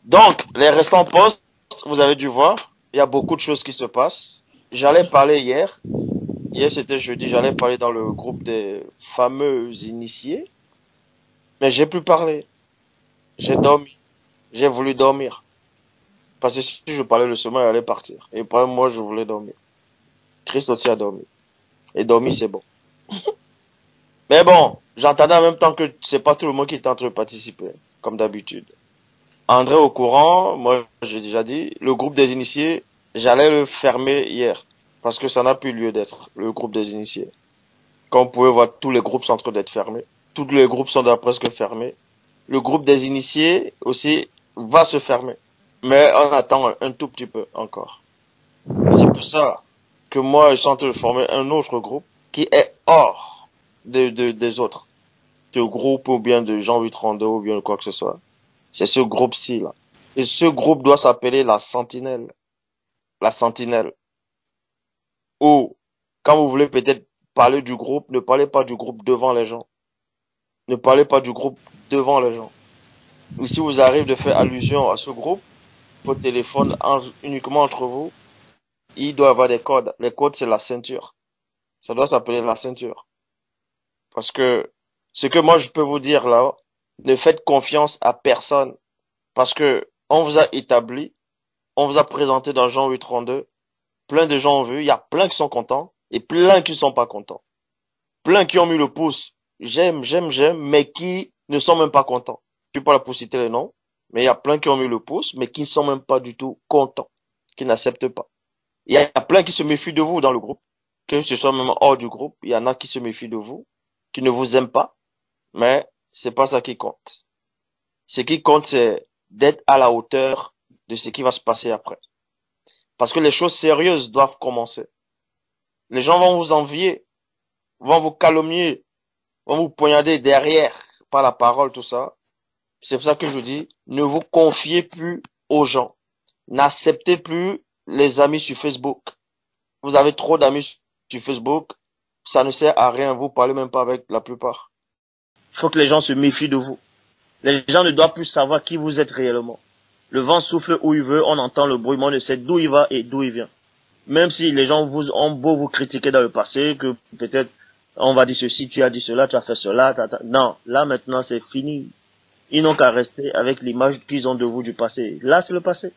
Donc, les restants postes, vous avez dû voir, il y a beaucoup de choses qui se passent. J'allais parler hier. Hier, c'était jeudi, j'allais parler dans le groupe des fameux initiés, mais j'ai pu parler. J'ai dormi. J'ai voulu dormir. Parce que si je parlais le sommeil, il allait partir. Et pas moi, je voulais dormir. Christ aussi a dormi. Et dormir, c'est bon. Mais bon, j'entendais en même temps que c'est pas tout le monde qui est en train de participer, comme d'habitude. André au courant, moi j'ai déjà dit, le groupe des initiés, j'allais le fermer hier. Parce que ça n'a plus lieu d'être, le groupe des initiés. Comme vous pouvez voir, tous les groupes sont en train d'être fermés. Tous les groupes sont déjà presque fermés. Le groupe des initiés aussi va se fermer. Mais on attend un tout petit peu encore. C'est pour ça que moi, je suis en train de former un autre groupe qui est hors des autres. De groupes ou bien de Jean 832 ou bien de quoi que ce soit. C'est ce groupe-ci, là. Et ce groupe doit s'appeler la Sentinelle. La Sentinelle. Ou, quand vous voulez peut-être parler du groupe, ne parlez pas du groupe devant les gens. Ne parlez pas du groupe devant les gens. Ou si vous arrivez de faire allusion à ce groupe, votre téléphone uniquement entre vous, il doit avoir des codes. Les codes, c'est la ceinture. Ça doit s'appeler la ceinture. Parce que ce que moi je peux vous dire là, ne faites confiance à personne. Parce que on vous a établi, on vous a présenté dans Jean 8:32, plein de gens ont vu, il y a plein qui sont contents et plein qui sont pas contents. Plein qui ont mis le pouce, j'aime, j'aime, j'aime, mais qui ne sont même pas contents. Je suis pas là pour citer les noms, mais il y a plein qui ont mis le pouce, mais qui ne sont même pas du tout contents, qui n'acceptent pas. Il y a plein qui se méfient de vous dans le groupe, que ce soit même hors du groupe, il y en a qui se méfient de vous, qui ne vous aiment pas, mais c'est pas ça qui compte. Ce qui compte, c'est d'être à la hauteur de ce qui va se passer après. Parce que les choses sérieuses doivent commencer. Les gens vont vous envier, vont vous calomnier, vont vous poignarder derrière par la parole, tout ça. C'est pour ça que je dis, ne vous confiez plus aux gens. N'acceptez plus les amis sur Facebook. Vous avez trop d'amis sur Facebook, ça ne sert à rien, vous parlez même pas avec la plupart. Il faut que les gens se méfient de vous. Les gens ne doivent plus savoir qui vous êtes réellement. Le vent souffle où il veut, on entend le bruit, mais on ne sait d'où il va et d'où il vient. Même si les gens vous ont beau vous critiquer dans le passé, que peut-être on va dire ceci, tu as dit cela, tu as fait cela, non, là maintenant c'est fini. Ils n'ont qu'à rester avec l'image qu'ils ont de vous du passé. Là c'est le passé.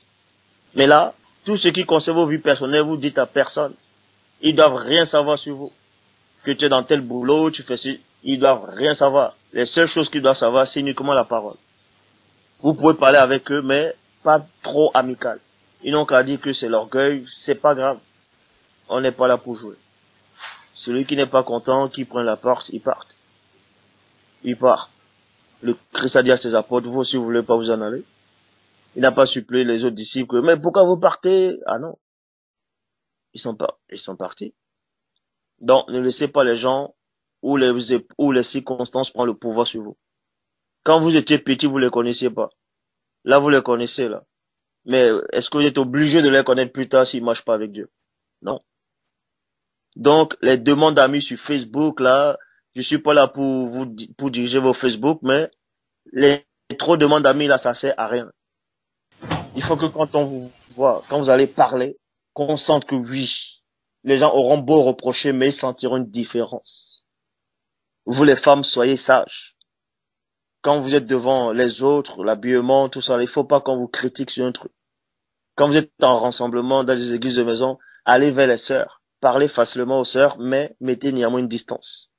Mais là, tout ce qui concerne vos vies personnelles, vous dites à personne. Ils doivent rien savoir sur vous. Que tu es dans tel boulot, tu fais ci, ils doivent rien savoir. Les seules choses qu'ils doivent savoir, c'est uniquement la parole. Vous pouvez parler avec eux, mais pas trop amical. Ils n'ont qu'à dire que c'est l'orgueil, c'est pas grave. On n'est pas là pour jouer. Celui qui n'est pas content, qui prend la porte, il part. Il part. Le Christ a dit à ses apôtres, vous aussi vous voulez pas vous en aller. Il n'a pas supplié les autres disciples, mais pourquoi vous partez? Ah non. Ils sont partis. Donc, ne laissez pas les gens ou les circonstances prendre le pouvoir sur vous. Quand vous étiez petit, vous les connaissiez pas. Là, vous les connaissez, là. Mais est-ce que vous êtes obligé de les connaître plus tard s'ils marchent pas avec Dieu? Non. Donc, les demandes d'amis sur Facebook, là, je suis pas là pour diriger vos Facebook, mais les trop de demandes d'amis, là, ça sert à rien. Il faut que quand on vous voit, quand vous allez parler, qu'on sente que oui, les gens auront beau reprocher, mais ils sentiront une différence. Vous, les femmes, soyez sages. Quand vous êtes devant les autres, l'habillement, tout ça, il faut pas qu'on vous critique sur un truc. Quand vous êtes en rassemblement dans les églises de maison, allez vers les sœurs. Parlez facilement aux sœurs, mais mettez néanmoins une distance.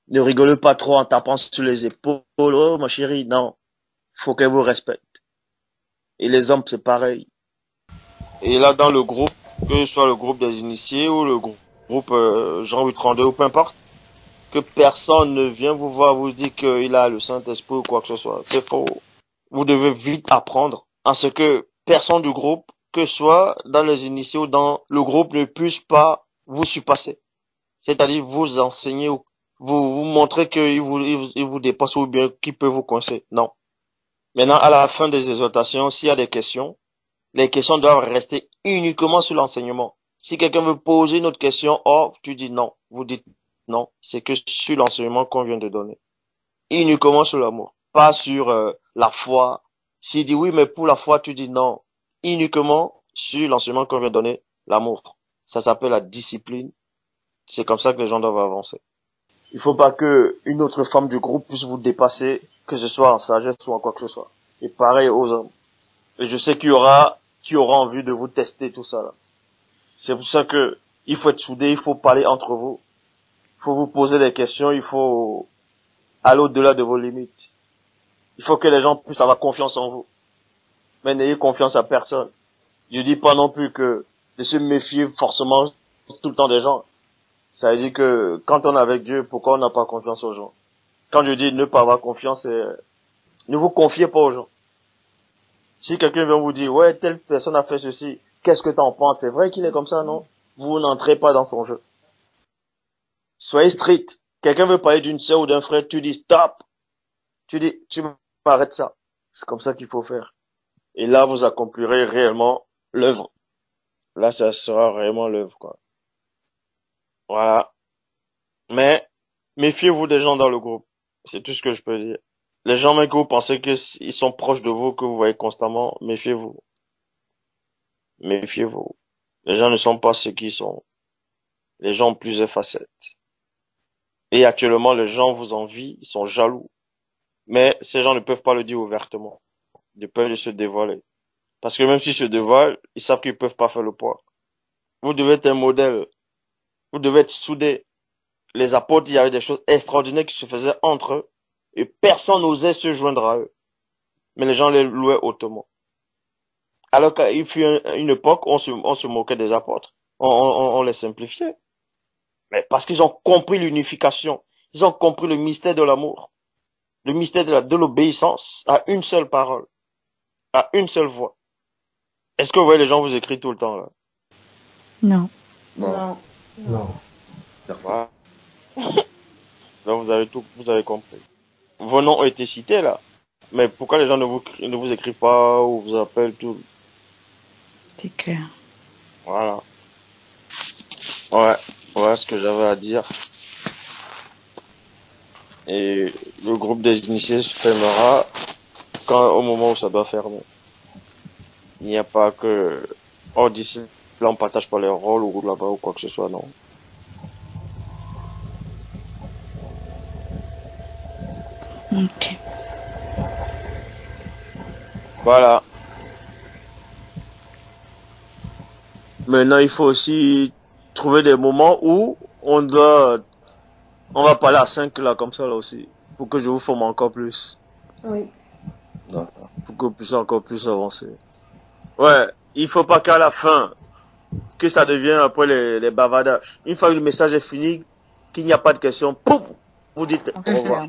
Ne rigolez pas trop en tapant sur les épaules. Oh, ma chérie, non. Faut qu'elle vous respecte. Et les hommes, c'est pareil. Et là, dans le groupe, que ce soit le groupe des initiés ou le groupe Jean 832 ou peu importe, que personne ne vient vous voir vous dire qu'il a le Saint-Esprit ou quoi que ce soit. C'est faux. Vous devez vite apprendre à ce que personne du groupe, que ce soit dans les initiés ou dans le groupe, ne puisse pas vous surpasser. C'est-à-dire vous enseigner, vous montrer qu'il vous dépasse ou bien qu'il peut vous coincer. Non. Maintenant, à la fin des exhortations, s'il y a des questions, les questions doivent rester uniquement sur l'enseignement. Si quelqu'un veut poser une autre question, oh, tu dis non. Vous dites non. C'est que sur l'enseignement qu'on vient de donner. Uniquement sur l'amour. Pas sur la foi. S'il dit oui, mais pour la foi, tu dis non. Uniquement sur l'enseignement qu'on vient donner, l'amour. Ça s'appelle la discipline. C'est comme ça que les gens doivent avancer. Il faut pas que une autre femme du groupe puisse vous dépasser, que ce soit en sagesse ou en quoi que ce soit. Et pareil aux hommes. Et je sais qu'il y aura qui aura envie de vous tester tout ça là. C'est pour ça que il faut être soudé, il faut parler entre vous. Il faut vous poser des questions, il faut aller au-delà de vos limites. Il faut que les gens puissent avoir confiance en vous. Mais n'ayez confiance à personne. Je dis pas non plus que de se méfier forcément tout le temps des gens. Ça veut dire que quand on est avec Dieu, pourquoi on n'a pas confiance aux gens? Quand je dis ne pas avoir confiance, c'est ne vous confiez pas aux gens. Si quelqu'un vient vous dire, ouais, telle personne a fait ceci, qu'est-ce que t'en penses? C'est vrai qu'il est comme ça, non? Vous n'entrez pas dans son jeu. Soyez strict. Quelqu'un veut parler d'une sœur ou d'un frère, tu dis stop. Tu dis, tu m'arrêtes ça. C'est comme ça qu'il faut faire. Et là, vous accomplirez réellement l'œuvre. Là, ça sera réellement l'œuvre, quoi. Voilà. Mais, méfiez-vous des gens dans le groupe. C'est tout ce que je peux dire. Les gens, même que vous pensez qu'ils sont proches de vous, que vous voyez constamment, méfiez-vous. Méfiez-vous. Les gens ne sont pas ce qu'ils sont. Les gens ont plusieurs facettes. Et actuellement, les gens vous envient, ils sont jaloux. Mais ces gens ne peuvent pas le dire ouvertement. De peur de se dévoiler. Parce que même s'ils se dévoilent, ils savent qu'ils peuvent pas faire le poids. Vous devez être un modèle. Vous devez être soudés. Les apôtres, il y avait des choses extraordinaires qui se faisaient entre eux. Et personne n'osait se joindre à eux. Mais les gens les louaient hautement. Alors qu'il fut une époque où on se moquait des apôtres. On les simplifiait. Mais parce qu'ils ont compris l'unification. Ils ont compris le mystère de l'amour. Le mystère de l'obéissance à une seule parole. À une seule voix. Est-ce que vous voyez les gens vous écrivent tout le temps, là? Non. Non. Non. Voilà. Donc vous avez compris. Vos noms ont été cités, là. Mais pourquoi les gens ne vous écrivent pas ou vous appellent tout? C'est clair. Voilà. Ouais. Voilà ce que j'avais à dire. Et le groupe des initiés se fermera au moment où ça doit fermer. Il n'y a pas que, oh, d'ici là, on partage pas les rôles ou là-bas ou quoi que ce soit, non. Ok. Voilà. Maintenant, il faut aussi trouver des moments où on va parler à 5 là, comme ça là aussi, pour que je vous forme encore plus. Oui. D'accord. Pour que vous puissiez encore plus avancer. Ouais, il faut pas qu'à la fin, que ça devienne après les bavardages. Une fois que le message est fini, qu'il n'y a pas de questions, pouf, vous dites au revoir.